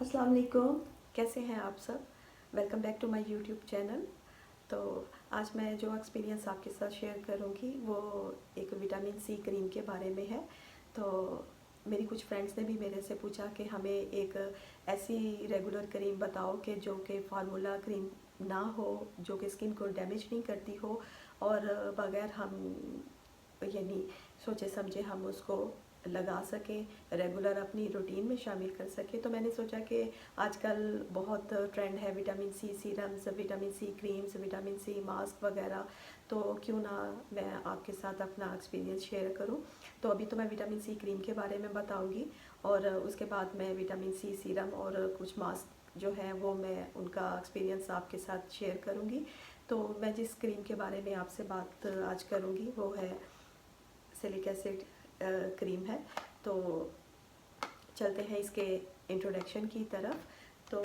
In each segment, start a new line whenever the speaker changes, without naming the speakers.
अस्सलाम वालेकुम। कैसे हैं आप सब? Welcome back to my YouTube channel. तो आज मैं जो एक्सपीरियंस आपके साथ शेयर करूंगी वो एक विटामिन सी क्रीम के बारे में है। तो मेरी कुछ फ्रेंड्स ने भी मेरे से पूछा कि हमें एक ऐसी रेगुलर क्रीम बताओ कि जो कि फार्मूला क्रीम ना हो, जो कि स्किन को डैमेज नहीं करती हो और बगैर हम यानी सोचे समझे हम उसको लगा सकें, रेगुलर अपनी रूटीन में शामिल कर सकें। तो मैंने सोचा कि आजकल बहुत ट्रेंड है vitamin C serums, vitamin C creams, vitamin C mask वगैरह, तो क्यों ना मैं आपके साथ अपना एक्सपीरियंस शेयर करूं। तो अभी तो मैं विटामिन सी क्रीम के बारे में बताऊंगी और उसके बाद मैं विटामिन सी सीरम और कुछ मास्क जो है वो मैं उनका एक्सपीरियंस आपके साथ शेयर करूँगी। तो मैं जिस क्रीम के बारे में आपसे बात आज करूँगी वो है सिलिक एसिड क्रीम है। तो चलते हैं इसके इंट्रोडक्शन की तरफ। तो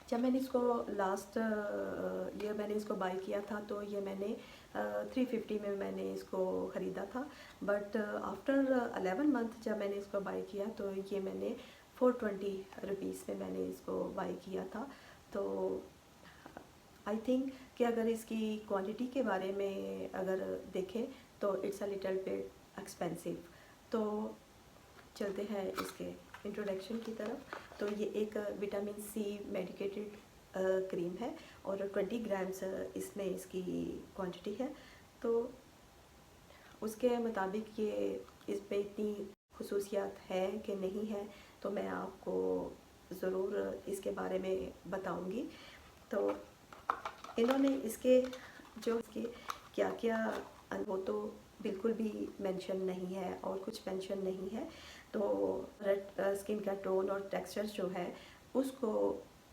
जब मैंने इसको लास्ट ईयर मैंने इसको बाय किया था तो ये मैंने 350 में मैंने इसको ख़रीदा था, बट आफ्टर 11 मंथ जब मैंने इसको बाय किया तो ये मैंने 420 रुपीज़ में मैंने इसको बाय किया था। तो आई थिंक कि अगर इसकी क्वांटिटी के बारे में अगर देखें तो it's a little bit expensive. तो चलते हैं इसके इंट्रोडक्शन की तरफ। तो ये एक विटामिन सी मेडिकेटेड क्रीम है और 20 ग्राम्स इसमें इसकी क्वांटिटी है। तो उसके मुताबिक ये इस पे इतनी खुसूसियात है कि नहीं है, तो मैं आपको ज़रूर इसके बारे में बताऊंगी। तो इन्होंने इसके क्या क्या वो तो बिल्कुल भी मेंशन नहीं है और कुछ मेंशन नहीं है। तो स्किन का टोन और टेक्सचर जो है उसको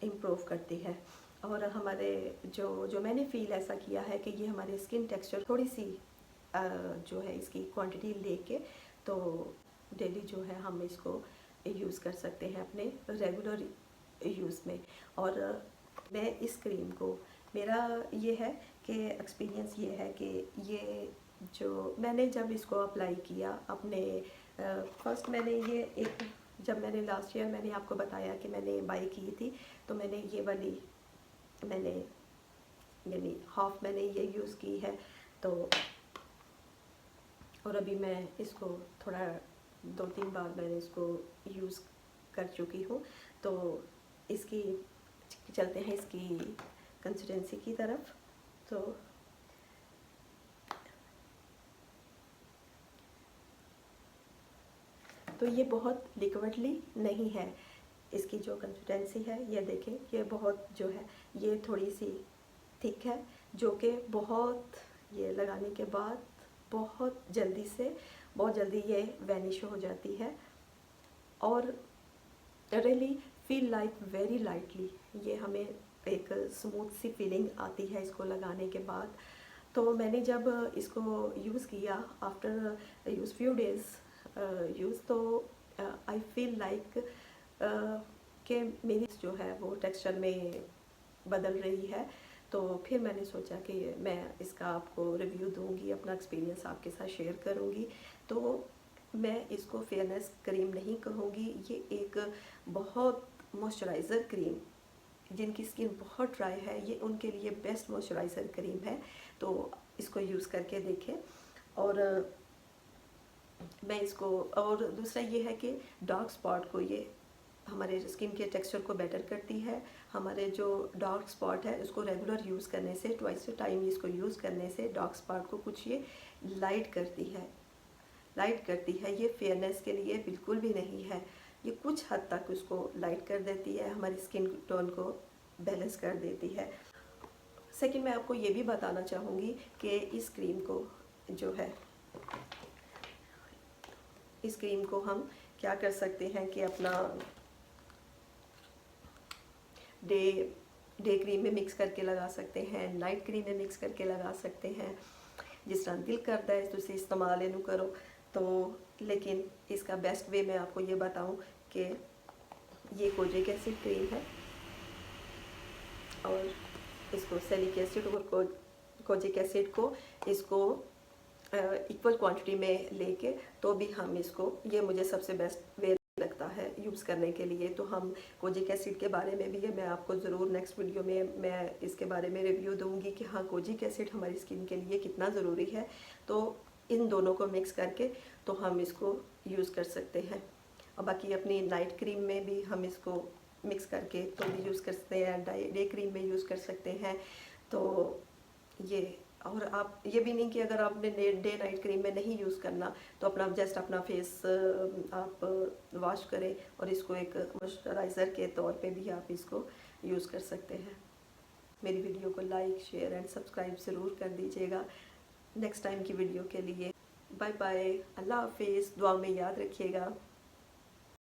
इम्प्रूव करती है और हमारे जो मैंने फ़ील ऐसा किया है कि ये हमारे स्किन टेक्सचर थोड़ी सी जो है इसकी क्वांटिटी लेके तो डेली जो है हम इसको यूज़ कर सकते हैं अपने रेगुलर यूज़ में। और मैं इस क्रीम को मेरा ये है कि एक्सपीरियंस ये है कि ये जो मैंने जब इसको अप्लाई किया अपने फर्स्ट मैंने ये एक जब मैंने लास्ट ईयर मैंने आपको बताया कि मैंने बाई की थी, तो मैंने ये वाली मैंने यानी हाफ मैंने ये यूज़ की है। तो और अभी मैं इसको थोड़ा 2-3 बार मैंने इसको यूज़ कर चुकी हूँ। तो इसकी चलते हैं इसकी कंसिस्टेंसी की तरफ। तो ये बहुत लिक्विडली नहीं है, इसकी जो कंसिस्टेंसी है ये देखें, ये बहुत जो है ये थोड़ी सी थिक है, जो कि बहुत ये लगाने के बाद बहुत जल्दी ये वैनिश हो जाती है और really feel like very lightly. ये हमें एक स्मूथ सी फीलिंग आती है इसको लगाने के बाद। तो मैंने जब इसको यूज़ किया after use few days use, तो आई फील लाइक कि मेरी जो है वो टेक्सचर में बदल रही है। तो फिर मैंने सोचा कि मैं इसका आपको रिव्यू दूंगी, अपना एक्सपीरियंस आपके साथ शेयर करूंगी। तो मैं इसको फेयरनेस क्रीम नहीं कहूँगी, ये एक बहुत मॉइस्चराइज़र क्रीम, जिनकी स्किन बहुत ड्राई है ये उनके लिए बेस्ट मॉइस्चराइज़र क्रीम है। तो इसको यूज़ करके देखें। और मैं इसको और दूसरा ये है कि डार्क स्पॉट को ये हमारे स्किन के टेक्सचर को बेटर करती है। हमारे जो डार्क स्पॉट है उसको रेगुलर यूज़ करने से, ट्वाइस टाइम इसको यूज़ करने से डार्क स्पॉट को कुछ ये लाइट करती है। ये फेयरनेस के लिए बिल्कुल भी नहीं है, ये कुछ हद तक उसको लाइट कर देती है, हमारी स्किन टोन को बैलेंस कर देती है। सेकंड मैं आपको ये भी बताना चाहूँगी कि इस क्रीम को हम क्या कर सकते हैं कि अपना डे क्रीम में मिक्स करके लगा सकते हैं, नाइट क्रीम में मिक्स करके लगा सकते हैं, जिस तरह दिल करता है तुसी इस्तेमाल इनू करो। तो लेकिन इसका बेस्ट वे मैं आपको ये बताऊं कि ये कोजिक एसिड क्रीम है और इसको सैलिक एसिड और कोजिक एसिड को इसको इक्वल क्वांटिटी में लेके तो भी हम इसको, ये मुझे सबसे बेस्ट वे लगता है यूज़ करने के लिए। तो हम कोजिक एसिड के बारे में भी है, मैं आपको ज़रूर नेक्स्ट वीडियो में मैं इसके बारे में रिव्यू दूंगी कि हाँ कोजिक एसिड हमारी स्किन के लिए कितना ज़रूरी है। तो इन दोनों को मिक्स करके तो हम इसको यूज़ कर सकते हैं। और बाकी अपनी नाइट क्रीम में भी हम इसको मिक्स करके तो भी यूज़ कर सकते हैं, डे क्रीम में यूज़ कर सकते हैं। तो ये, और आप ये भी नहीं कि अगर आपने डे नाइट क्रीम में नहीं यूज़ करना तो अपना जस्ट अपना फेस आप वॉश करें और इसको एक मॉइस्चराइज़र के तौर पे भी आप इसको यूज़ कर सकते हैं। मेरी वीडियो को लाइक शेयर एंड सब्सक्राइब ज़रूर कर दीजिएगा नेक्स्ट टाइम की वीडियो के लिए। बाय बाय, अल्लाह हाफिज़, दुआ में याद रखिएगा।